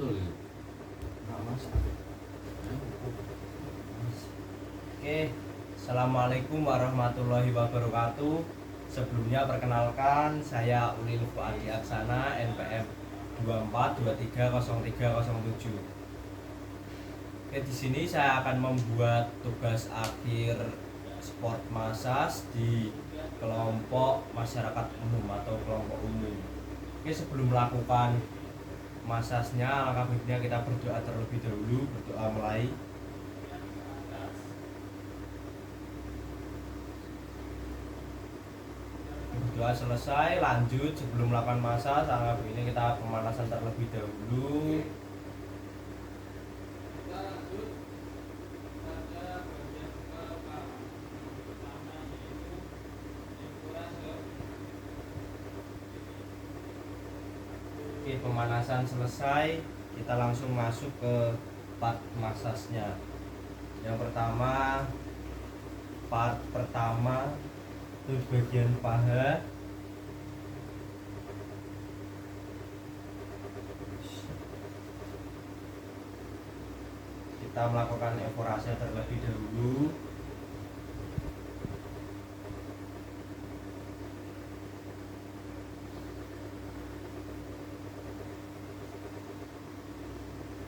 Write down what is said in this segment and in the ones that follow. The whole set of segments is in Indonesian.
Oke, assalamualaikum warahmatullahi wabarakatuh. Sebelumnya perkenalkan saya Uli Lufo Ali Aksana NPM 24230307. Oke, di sini saya akan membuat tugas akhir sport massage di kelompok masyarakat umum atau kelompok umum. Oke, sebelum melakukan massasnya, alangkah baiknya kita berdoa terlebih dahulu. Berdoa mulai. Berdoa selesai, lanjut. Sebelum melakukan massage, alangkah baiknya kita pemanasan terlebih dahulu. Oke, pemanasan selesai, kita langsung masuk ke part massasnya. Yang pertama, part pertama itu bagian paha. Kita melakukan evaporasi terlebih dahulu.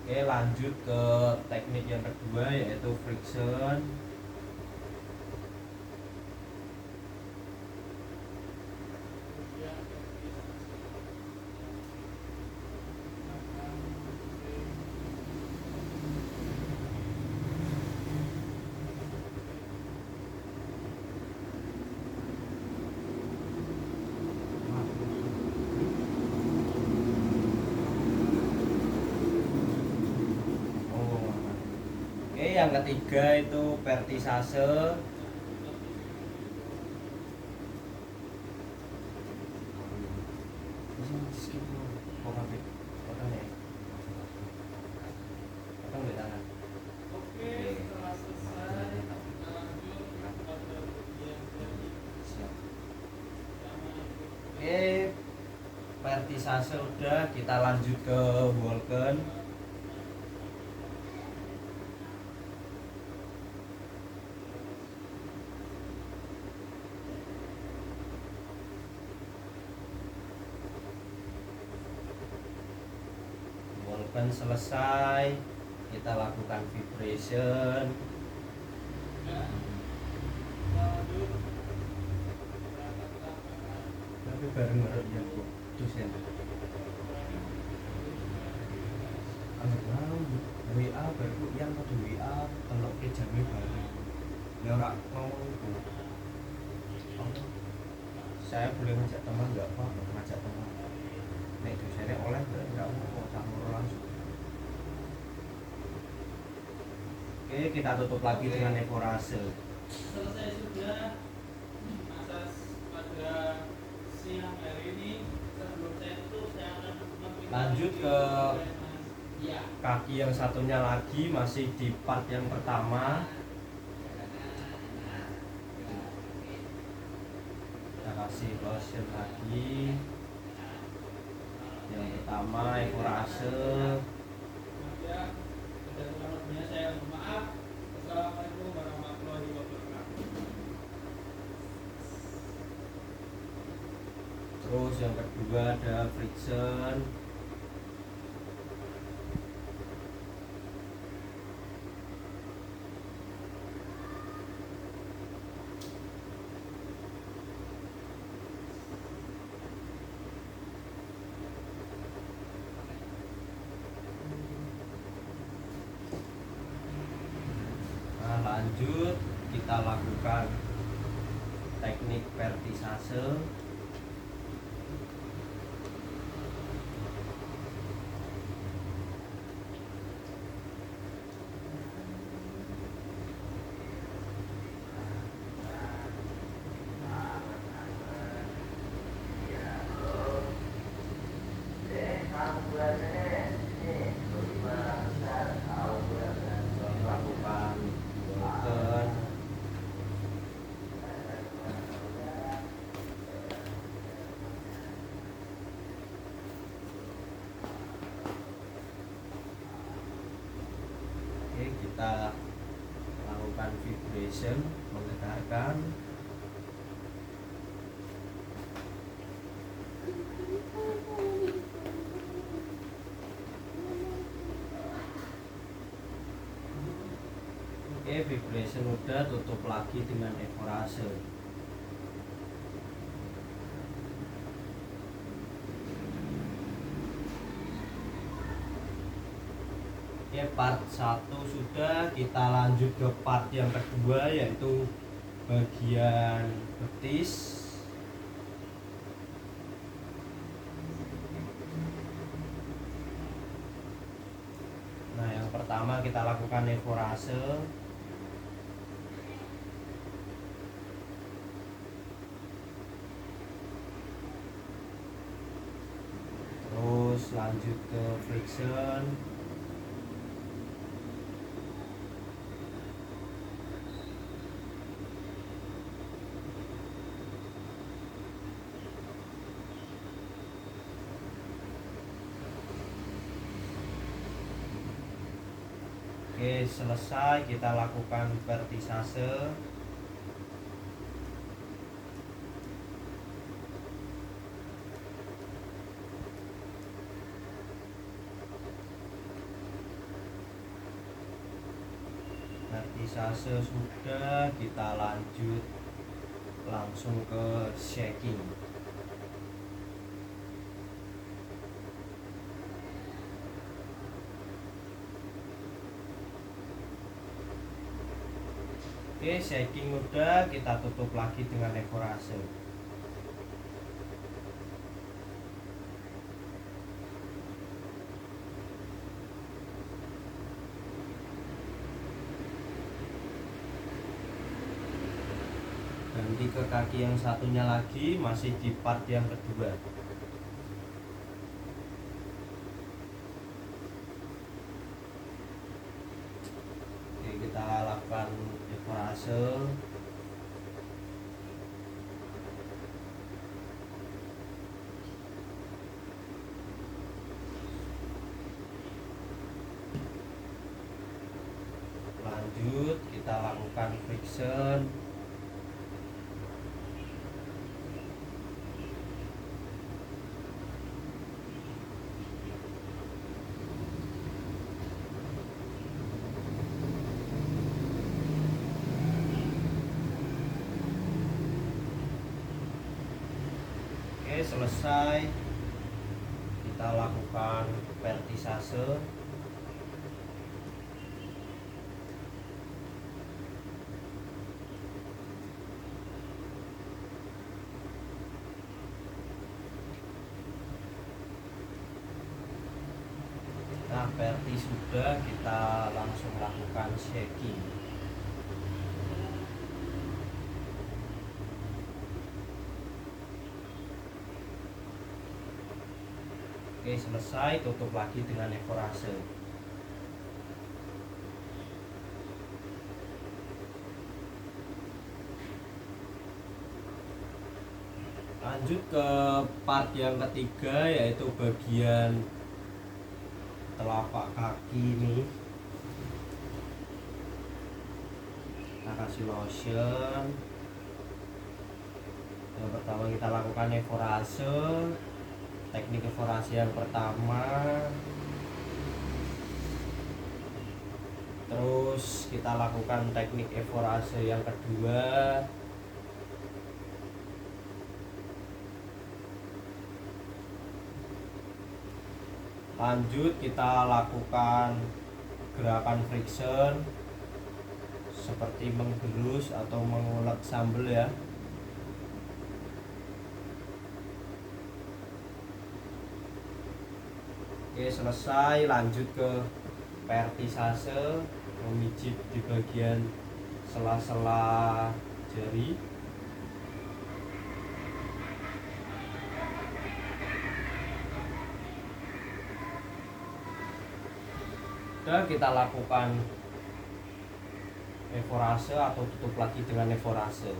Oke, lanjut ke teknik yang kedua, yaitu friction. Oke, yang ketiga itu vertisase. Oke, vertisase udah, kita lanjut ke Vulcan. Vulcan selesai, kita lakukan vibration. Tapi bareng ya kok dosen. Kalau mau WA baru yang mau WA telok ke jamnya bareng. Ya ora ngomong itu. Saya boleh ngajak teman enggak Pak? Ngajak teman. Nek dosennya oleh enggak mau campur langsung. Oke, kita tutup lagi dengan evaporasi. Selesai sudah massage pada siang hari ini. Sebelum saya tutup, saya akan Lanjut ke kaki yang satunya lagi, masih di part yang pertama. Kita kasih lotion lagi. Yang pertama evaporasi. Saya mohon maaf. Assalamualaikum warahmatullahi wabarakatuh. Terus yang kedua ada friction. Nah, lanjut kita lakukan teknik vertisase. Lakukan Vulcan. kita lakukan vibration, menggetarkan. Oke, vibration udah, tutup lagi dengan evorase. Oke, part 1 sudah, kita lanjut ke part yang kedua, yaitu bagian betis. Nah, yang pertama kita lakukan evorase. Terus lanjut ke friction. Oke, selesai, kita lakukan vertisase. Vertisase sudah, kita lanjut langsung ke shaking. Oke, shaking udah, kita tutup lagi dengan evorase. Ganti ke kaki yang satunya lagi, masih di part yang kedua. Oke, kita lakukan evorase. Lanjut, kita lakukan friction. Oke, selesai, kita lakukan vertisase. Nah, verti sudah, kita langsung lakukan shaking. Oke, selesai, tutup lagi dengan evorase. Lanjut ke part yang ketiga, yaitu bagian telapak kaki ini. Kita kasih lotion. Yang pertama kita lakukan evorase. Teknik evorase yang pertama, terus kita lakukan teknik evorase yang kedua. Lanjut kita lakukan gerakan friction seperti menggerus atau mengulek sambal ya. Oke, selesai, lanjut ke vertisase, memijit di bagian sela-sela jari. Dan kita lakukan evorase atau tutup lagi dengan evorase.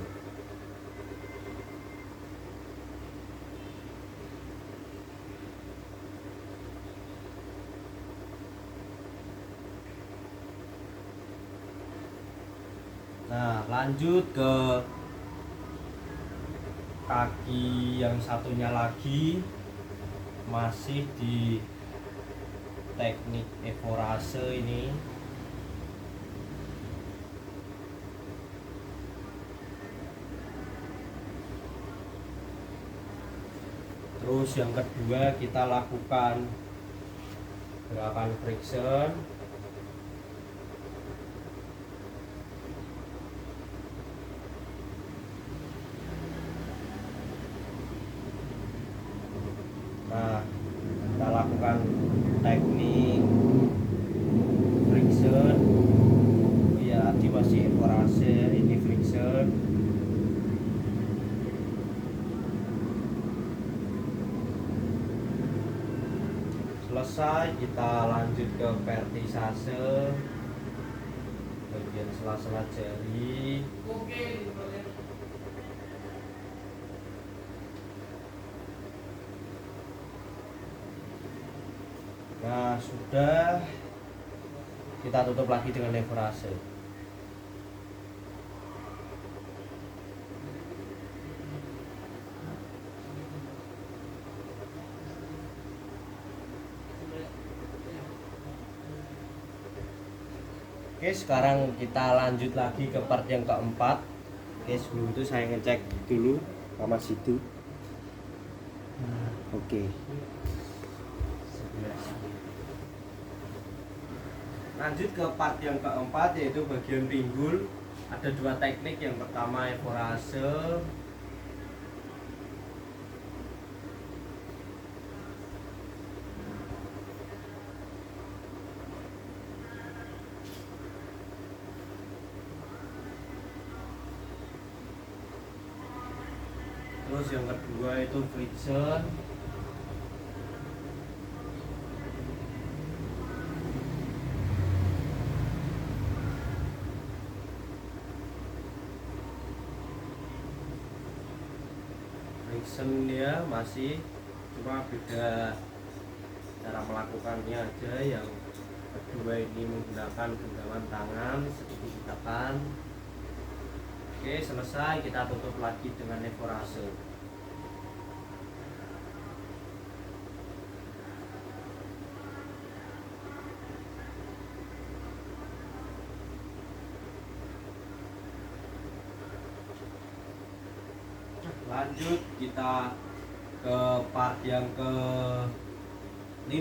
Nah, lanjut ke kaki yang satunya lagi, masih di teknik evorase ini. Terus yang kedua kita lakukan gerakan friction. Nah, kita lakukan teknik friction. Ya, tadi masih evorase, ini friction. Selesai, kita lanjut ke vertisase, bagian sela-sela jari. Oke, Nah, sudah, kita tutup lagi dengan evorase. Oke, sekarang kita lanjut lagi ke part yang keempat. Oke, sebelum itu saya ngecek dulu sama situ. Oke. Lanjut ke part yang keempat, yaitu bagian pinggul. Ada dua teknik. Yang pertama evorase. Terus yang kedua itu friction. Friction dia masih, cuma beda cara melakukannya aja. Yang kedua ini menggunakan genggaman tangan seperti ditekan. Oke, selesai, kita tutup lagi dengan evorase. Lanjut kita ke part yang ke-5,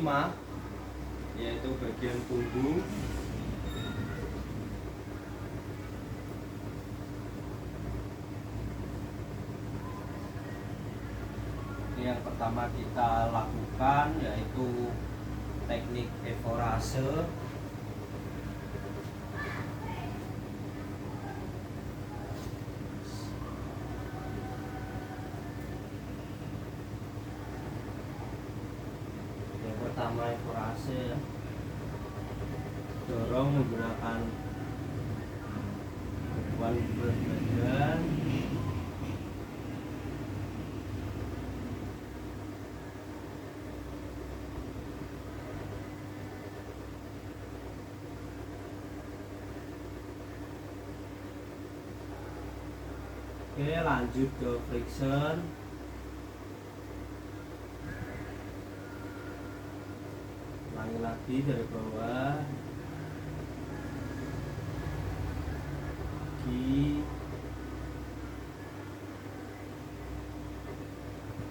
yaitu bagian punggung. Yang pertama kita lakukan yaitu teknik evorase. Yang pertama evorase, dorong menggunakan beban berat badan. Oke, lanjut ke friction. Ulangi lagi dari bawah.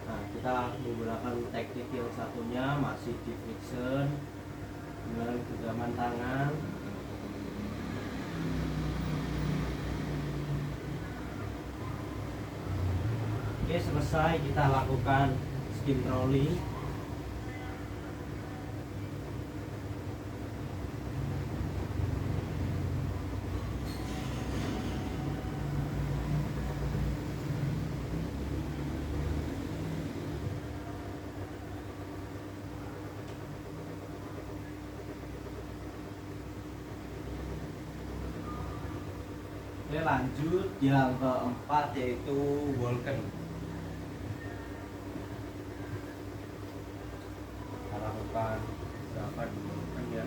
Nah, kita menggunakan teknik yang satunya masih di friction dengan genggaman tangan. Oke, selesai, kita lakukan skin rolling. Oke, lanjut yang keempat yaitu Vulcan. Kita lakukan berapa di Vulcan ya.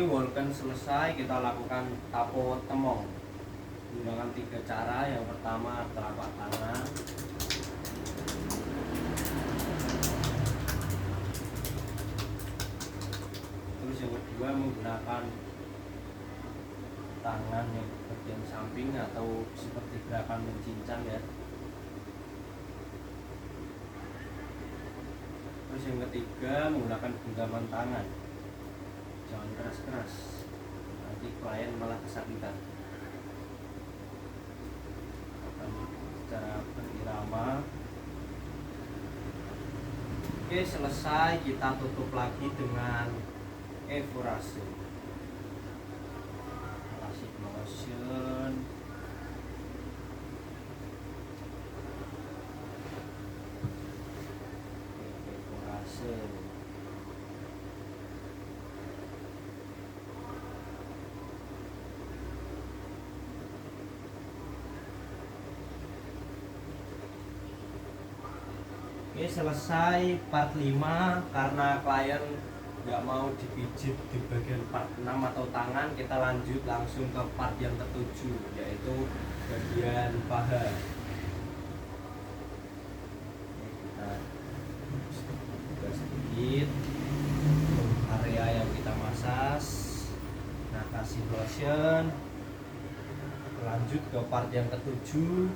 Walken selesai, kita lakukan tapo temong menggunakan 3 cara. Yang pertama telapak tangan, terus yang kedua menggunakan tangan yang bagian samping atau seperti gerakan mencincang ya. Terus yang ketiga menggunakan genggaman tangan, jangan keras-keras, nanti klien malah kesakitan. Akan secara berirama. Oke, selesai, kita tutup lagi dengan evorase, kasih motion. Evorase. Oke, selesai part 5. Karena klien nggak mau dipijit di bagian part 6 atau tangan, kita lanjut langsung ke part yang ketujuh, yaitu bagian paha. Oke, kita buka sedikit area yang kita masas. Nah, kasih lotion. Lanjut ke part yang ketujuh,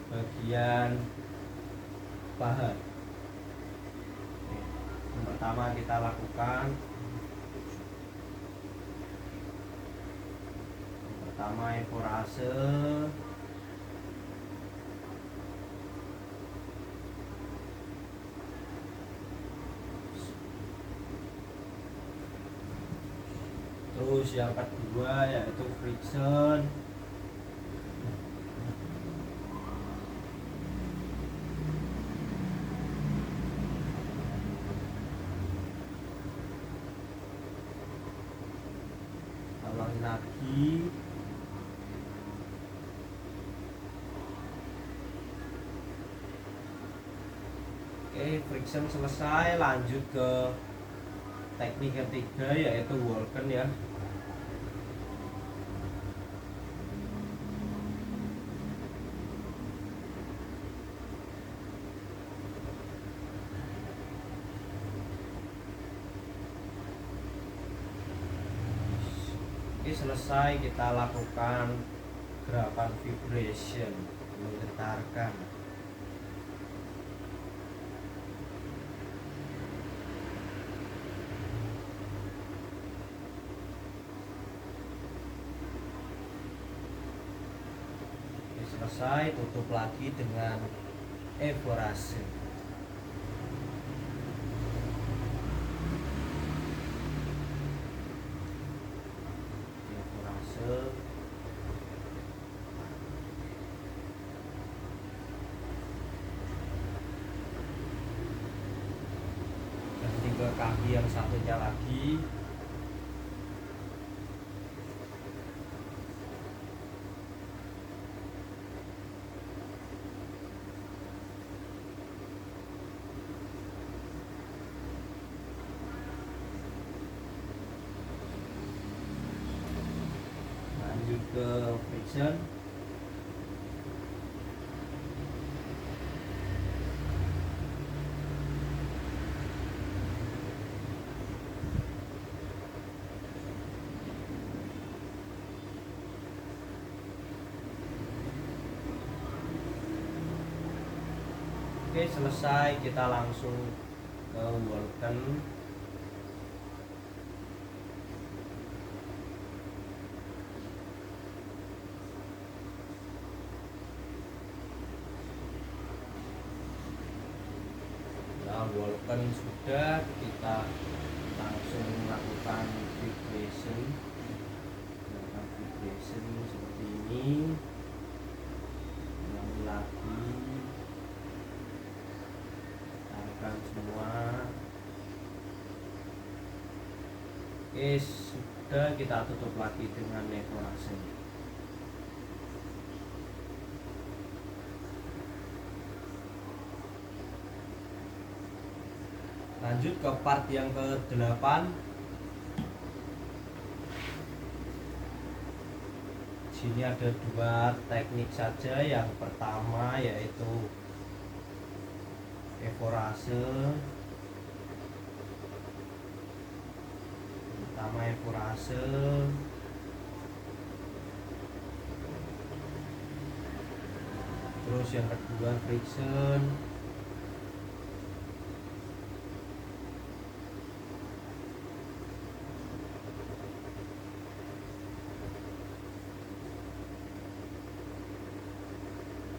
bagian paha. Oke, yang pertama kita lakukan, yang pertama evorase. Terus yang kedua yaitu friction. Ulangi lagi. Oke, friction selesai, lanjut ke teknik ketiga yaitu Walken ya. Oke, selesai, kita lakukan gerakan vibration, menggetarkan. Oke, selesai, tutup lagi dengan evorase. Ganti ke kaki yang satunya lagi. Lanjut ke friction. Oke, selesai, kita langsung ke Walken. Nah, Walken sudah, kita langsung melakukan vibration. Melakukan vibration seperti ini. Ulangi lagi. Semua. Oke, sudah, kita tutup lagi dengan evorase. Lanjut ke part yang ke-8, sini ada dua teknik saja. Yang pertama yaitu evorase. Terus yang kedua friction.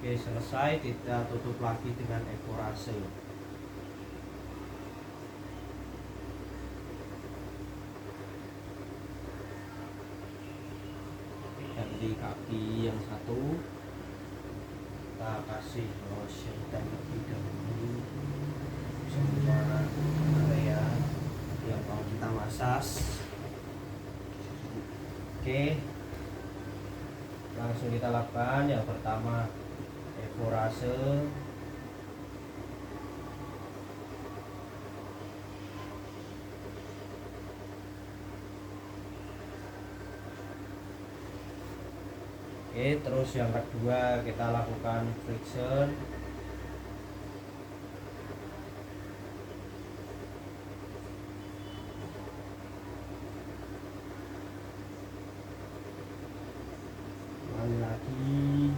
Oke, selesai, kita tutup lagi dengan evorase. Ganti kaki yang satu, kita kasih lotion terlebih dahulu semua area yang mau kita massage. Oke, langsung kita lakukan. Yang pertama evorase. Oke, terus yang kedua kita lakukan friction. Ulangi lagi.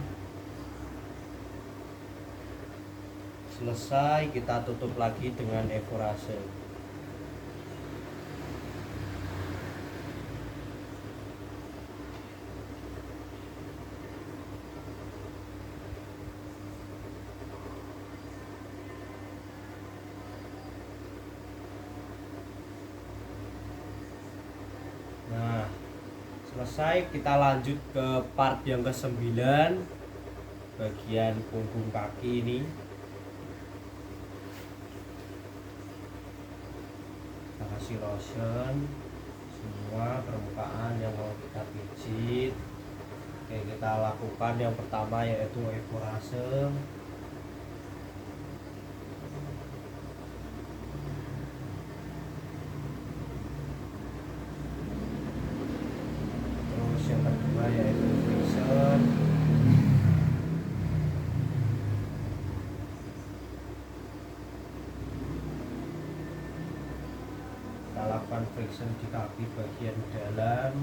Selesai, kita tutup lagi dengan evorase. Nah, selesai, kita lanjut ke part yang ke-9, bagian punggung kaki ini. Kita kasih lotion semua permukaan yang mau kita pijit. Oke, kita lakukan yang pertama yaitu evorase. Terus yang kedua yaitu friction. Kita lakukan friction di kaki bagian dalam.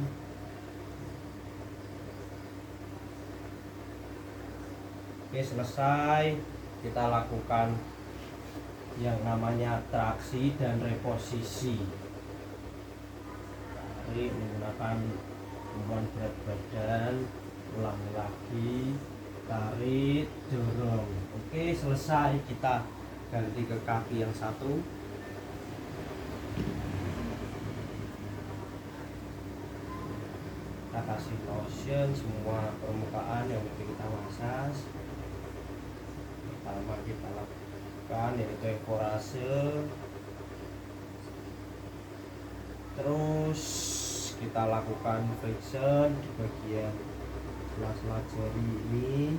Oke, selesai, kita lakukan yang namanya traksi dan reposisi. Tarik menggunakan tumpuan berat badan, ulangi lagi, tarik, dorong. Oke, selesai, kita ganti ke kaki yang satu. Kita kasih lotion semua permukaan yang nanti kita massage. Pertama kita lakukan yaitu evorase. Terus kita lakukan friction di bagian sela-sela jari ini.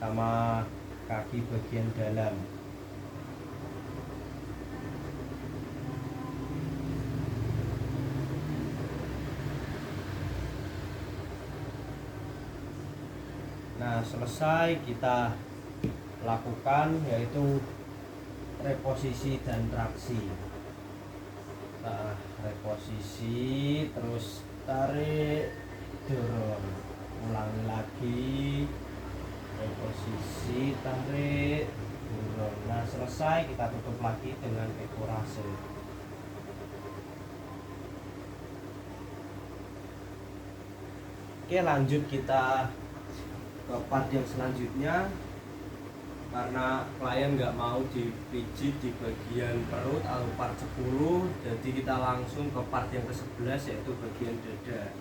Sama kaki bagian dalam. Nah, selesai, kita lakukan yaitu reposisi dan traksi. Nah, reposisi, terus tarik, dorong, ulangi lagi, reposisi, tarik, dorong. Nah, selesai, kita tutup lagi dengan evorase. Oke, lanjut kita ke part yang selanjutnya. Karena klien nggak mau dipijit di bagian perut atau part 10, jadi kita langsung ke part yang ke-11 yaitu bagian dada.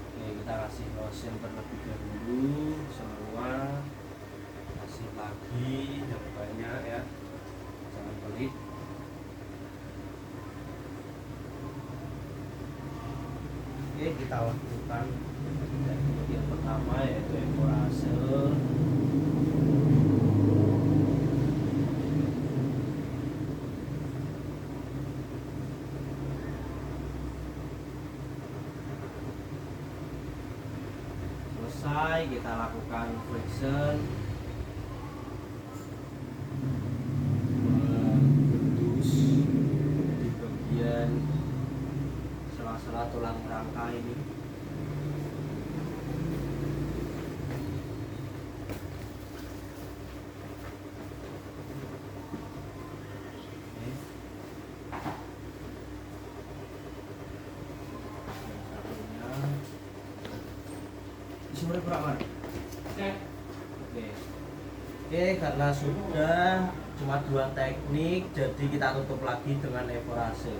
Oke, kita kasih lotion terlebih dahulu semua, kasih lagi yang banyak ya, jangan pelit. Oke, kita lakukan teknik yang pertama yaitu evorase. selesai kita lakukan flexion, mengendus di bagian sela-sela tulang rangka ini. Sumber kurang. Oke, karena sudah cuma 2 teknik, jadi kita tutup lagi dengan evorase.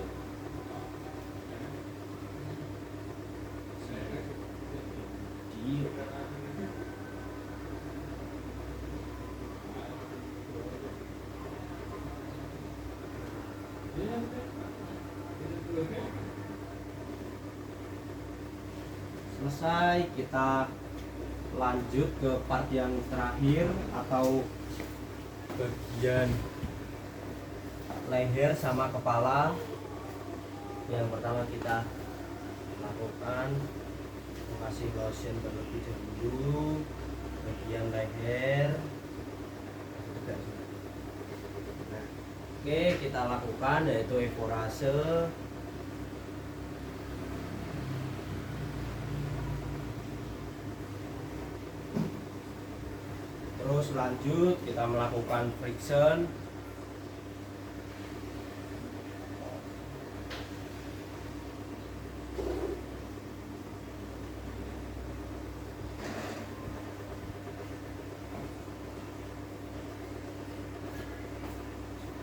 Selesai, kita lanjut ke part yang terakhir atau bagian leher sama kepala. Yang pertama kita lakukan mengasih lotion terlebih dahulu bagian leher. Nah, oke, kita lakukan yaitu evorase. Terus lanjut kita melakukan friction.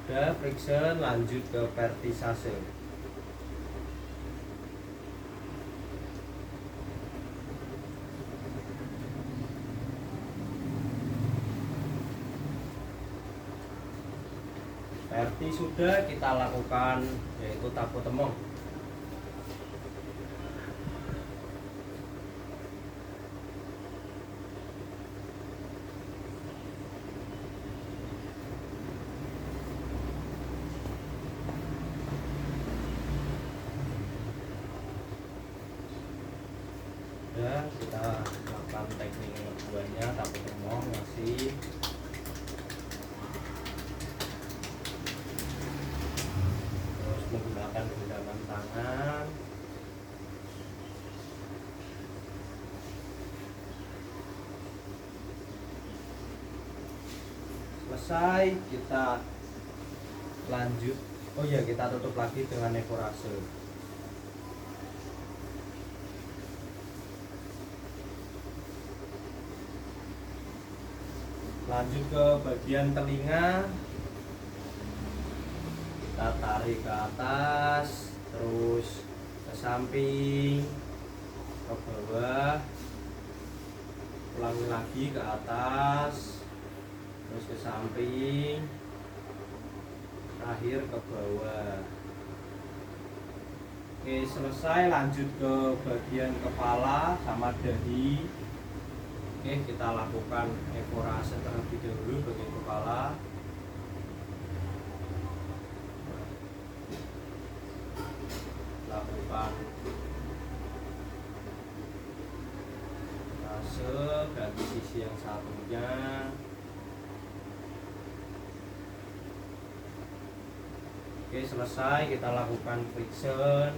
Sudah friction, lanjut ke vertisase. Verti sudah, kita lakukan yaitu tapo temong. Ya, kita lakukan teknik yang keduanya tapo temong masih. Menggunakan genggaman tangan. Selesai, kita lanjut. Oh ya, kita tutup lagi dengan evorase. Lanjut ke bagian telinga. Kita tarik ke atas, terus ke samping, ke bawah, ulangi lagi ke atas, terus ke samping, terakhir ke bawah. Oke, selesai, lanjut ke bagian kepala sama dahi. Oke, kita lakukan evorase terlebih dahulu bagian kepala. Lakukan fase, ganti sisi yang satunya. Oke, selesai, kita lakukan friction.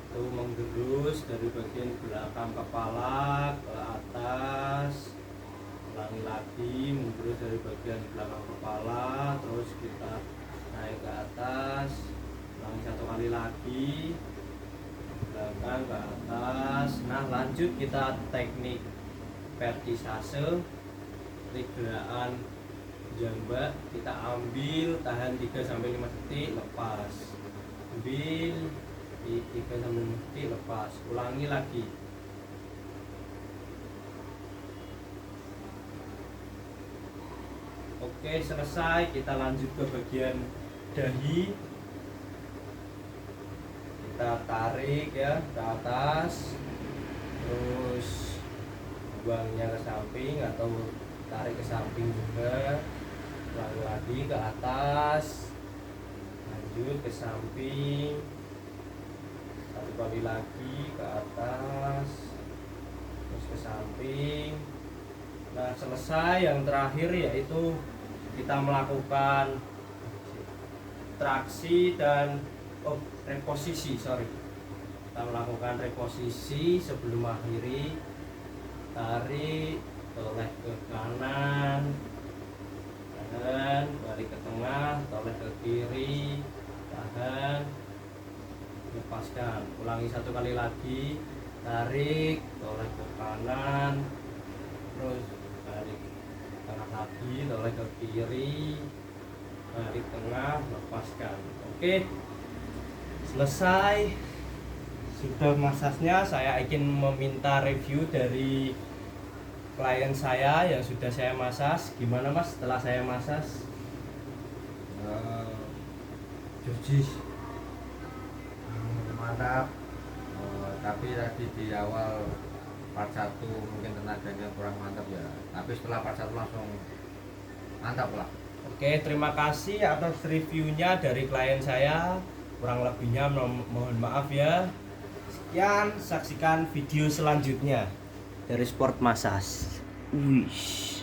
Itu menggerus dari bagian belakang kepala ke atas, ulangi lagi, menggerus dari bagian belakang kepala, terus kita naik ke atas, ulangi 1 kali lagi, belakang ke atas. Nah, lanjut kita teknik vertisase, gerakan jambak. Kita ambil, tahan 3-5 detik, lepas, ambil 3-5 detik, lepas, ulangi lagi. Oke, selesai, kita lanjut ke bagian dahi. Kita tarik ya ke atas, terus buangnya ke samping atau tarik ke samping juga, ulangi lagi ke atas, lanjut ke samping, 1 kali lagi ke atas, terus ke samping, Nah, selesai yang terakhir yaitu kita melakukan traksi dan reposisi, kita melakukan reposisi sebelum akhiri. Tarik, toleh ke kanan, tahan, balik ke tengah, toleh ke kiri, tahan, lepaskan. Ulangi satu kali lagi, tarik, toleh ke kanan, terus balik tengah lagi, toleh ke kiri, balik tengah, lepaskan. Oke, selesai. Sudah masasnya. Saya ingin meminta review dari klien saya yang sudah saya masas. Gimana Mas setelah saya masas? Jujis mantap. Tapi tadi di awal part 1 mungkin tenaganya kurang mantap ya, tapi setelah part 1 langsung mantap lah. Oke, terima kasih atas reviewnya dari klien saya. Kurang lebihnya mohon maaf ya. Sekian, saksikan video selanjutnya dari Sport Massage. Wish.